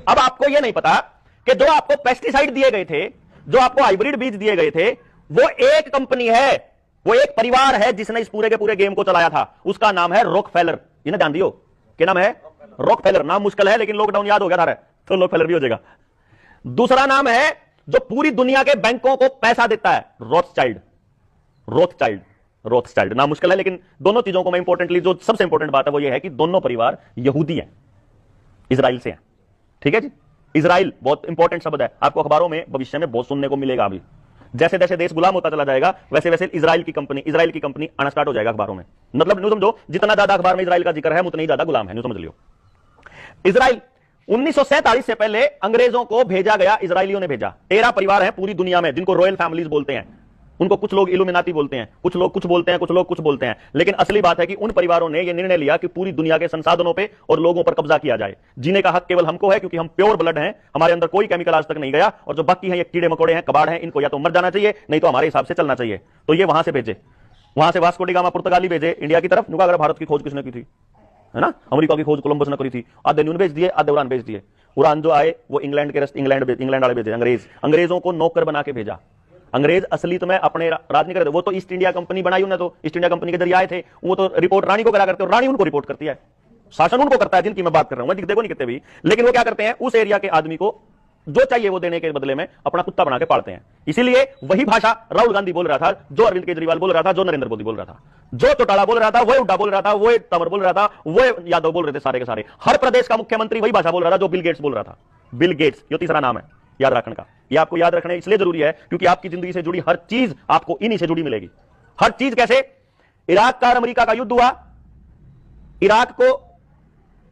अब आपको यह नहीं पता कि जो आपको पेस्टिसाइड दिए गए थे, जो आपको हाइब्रिड बीज दिए गए थे, वो एक कंपनी है, वो एक परिवार है जिसने इस पूरे के पूरे गेम को चलाया था। उसका नाम है रॉकफेलर। इन्हें ध्यान दियो, क्या नाम है? रॉकफेलर। नाम मुश्किल है लेकिन लॉकडाउन याद हो गया था, तो रॉकफेलर भी हो जाएगा। दूसरा नाम है जो पूरी दुनिया के बैंकों को पैसा देता है, रोथस्चाइल्ड। रोथस्चाइल्ड, रोथस्चाइल्ड नाम मुश्किल है लेकिन दोनों चीजों को मैं इंपॉर्टेंटली, जो सबसे इंपॉर्टेंट बात है वो ये है कि दोनों परिवार यहूदी हैं, इजराइल से हैं। ठीक है जी, इजराइल बहुत इंपॉर्टेंट शब्द है, आपको अखबारों में भविष्य में बहुत सुनने को मिलेगा। अभी जैसे जैसे देश गुलाम होता चला जाएगा वैसे वैसे इजराइल की कंपनी आना स्टार्ट हो जाएगा अखबारों में। मतलब न्यू समझो, जितना ज्यादा अखबार में इजराइल का जिक्र है उतना ही ज्यादा गुलाम है, न्यू समझ लियो। इजराइल 1947 से पहले अंग्रेजों को भेजा गया, इजरायलियों ने भेजा। 13 परिवार हैं पूरी दुनिया में जिनको रॉयल फैमिलीज बोलते हैं। उनको कुछ लोग इल्यूमिनाती बोलते हैं, कुछ लोग कुछ बोलते हैं, कुछ लोग कुछ बोलते हैं, लेकिन असली बात है कि उन परिवारों ने यह निर्णय लिया कि पूरी दुनिया के संसाधनों पे और लोगों पर कब्जा किया जाए। जीने का हक केवल हमको है क्योंकि हम प्योर ब्लड हैं, हमारे अंदर कोई केमिकल आज तक नहीं गया, और जो बाकी हैं ये कीड़े मकोड़े हैं, कबाड़ हैं, इनको या तो मर जाना चाहिए नहीं तो हमारे हिसाब से चलना चाहिए। तो ये वहां से भेजे, वहां से वास्को डी गामा पुर्तगाली भेजे इंडिया की तरफ। नुका अगर भारत की खोज किसने की थी, है ना? अमेरिका की खोज कोलंबस ने करी थी। आधे न्यून भेज दिए, आधे उड़ान भेज दिए। उड़ान जो आए वो इंग्लैंड के रस्त इंग्लैंड वाले भेजे, अंग्रेजों को नौकर बना के भेजा। अंग्रेज असलियत में अपने राज नहीं करते, वो तो ईस्ट इंडिया कंपनी बनाई उन्होंने, तो ईस्ट इंडिया कंपनी के जरिए आए थे। वो तो रिपोर्ट रानी को करा करते, और रानी उनको रिपोर्ट करती है, शासन उनको करता है, जिनकी मैं बात कर रहा हूं, दिखते को नहीं कितने भी। लेकिन वो क्या करते हैं, उस एरिया के आदमी को जो चाहिए वो देने के बदले में अपना कुत्ता बना के पालते हैं। इसीलिए वही भाषा राहुल गांधी बोल रहा था, जो अरविंद केजरीवाल बोल रहा था, जो नरेंद्र मोदी बोल रहा था, जो चौटाला बोल रहा था, वो हुड्डा बोल रहा था, वो तंवर बोल रहा था, वो यादव बोल रहे थे, सारे के सारे। हर प्रदेश का मुख्यमंत्री वही भाषा बोल रहा था जो बिल गेट्स बोल रहा था। बिल गेट्स, ये तीसरा नाम है याद रखने का। ये आपको याद रखना इसलिए जरूरी है क्योंकि आपकी जिंदगी से जुड़ी हर चीज आपको इन्हीं से जुड़ी मिलेगी। हर चीज कैसे? इराक का अमेरिका का युद्ध हुआ, इराक को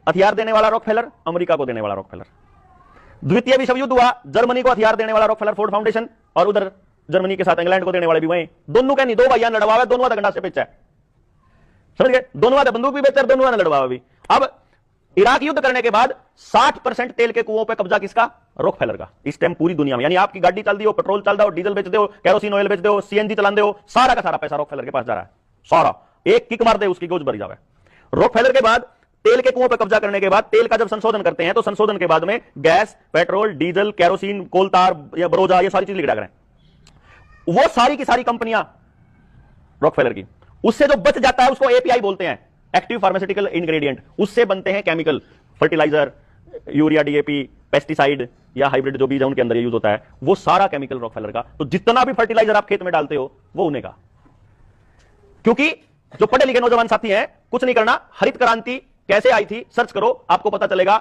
हथियार देने वाला रॉकफेलर, अमेरिका को देने वाला रॉकफेलर। द्वितीय विश्व युद्ध हुआ, जर्मनी को हथियार देने वाला रॉकफेलर फोर्ड फाउंडेशन, और उधर जर्मनी के साथ इंग्लैंड को देने वाले भी वही। दोनों का नहीं, दो भाइयां लड़वा हुआ, दोनों गंडा से बेचा है, समझ गए? दोनों बंदूक भी बेचा, दोनों लड़वा हुआ भी। अब इराक युद्ध करने के बाद 60% तेल के कुओं पे कब्जा किसका? रॉकफेलर का। इस टाइम पूरी दुनिया में, यानी आपकी गाड़ी चल दी हो, पेट्रोल चल रहा हो, डीजल बेच दो, केरोसिन ऑयल बेच दो, सीएनजी चला दो, सारा का सारा पैसा रॉकफेलर के पास जा रहा है। सारा एक किक मार दे उसकी गोज भर जावे। रॉकफेलर के बाद तेल के कुओं पर कब्जा करने के बाद तेल का जब संशोधन करते हैं तो संशोधन के बाद में गैस, पेट्रोल, डीजल, केरोसिन, कोलतार या बरोजा, ये सारी चीज लिखा करें। वो सारी की सारी कंपनियां रॉकफेलर की। उससे जो बच जाता है उसको एपीआई बोलते हैं, एक्टिव फार्मास्यूटिकल इंग्रेडिएंट। उससे बनते हैं chemical, fertiliser, urea, DAP, pesticide या हाइब्रिड जो बीज है उनके अंदर यूज होता है, वो सारा केमिकल रॉकफेलर का। तो जितना भी फर्टिलाइजर आप खेत में डालते हो वो उन्हें का। क्योंकि जो पढ़े लिखे नौजवान साथी हैं, कुछ नहीं करना, हरित क्रांति कैसे आई थी सर्च करो, आपको पता चलेगा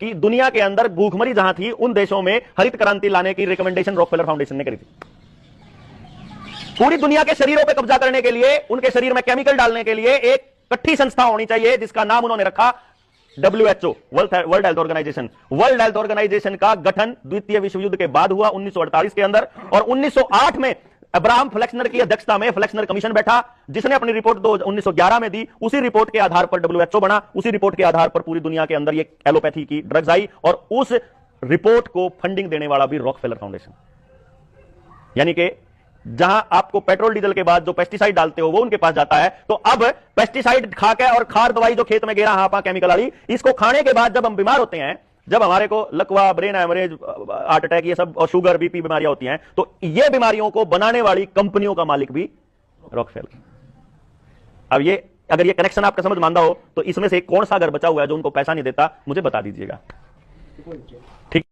कि दुनिया के अंदर भूखमरी जहां थी उन देशों में हरित क्रांति लाने की रिकमेंडेशन रॉकफेलर फाउंडेशन ने करी थी। पूरी दुनिया के शरीरों पर कब्जा करने के लिए, उनके शरीर में केमिकल डालने के लिए एक इकट्ठी संस्था होनी चाहिए जिसका नाम उन्होंने रखा WHO, world health organisation. World health organisation का गठन द्वितीय विश्व युद्ध के बाद हुआ 1948 के अंदर, और 1908 में अब्राहम फ्लेक्सनर की अध्यक्षता में फ्लेक्सनर कमीशन बैठा, जिसने अपनी रिपोर्ट 1911 में दी। उसी रिपोर्ट के आधार पर WHO बना, उसी रिपोर्ट के आधार पर पूरी दुनिया के अंदर ये एलोपैथी की ड्रग्स आई, और उस रिपोर्ट को फंडिंग देने वाला भी रॉकफेलर फाउंडेशन। यानी कि जहां आपको पेट्रोल डीजल के बाद जो पेस्टिसाइड डालते हो वो उनके पास जाता है। तो अब पेस्टिसाइड खा के और खार दवाई जो खेत में गिरा हापा केमिकल वाली, इसको खाने के बाद जब हम बीमार होते हैं, जब हमारे को लकवा, ब्रेन हैमरेज, हार्ट अटैक, ये सब, और शुगर, बीपी बीमारियां होती हैं, तो ये बीमारियों को बनाने वाली कंपनियों का मालिक भी रॉकफेलर। अब ये अगर ये कनेक्शन आपका समझ मानदा हो तो इसमें से कौन सा घर बचा हुआ है जो उनको पैसा नहीं देता, मुझे बता दीजिएगा। ठीक।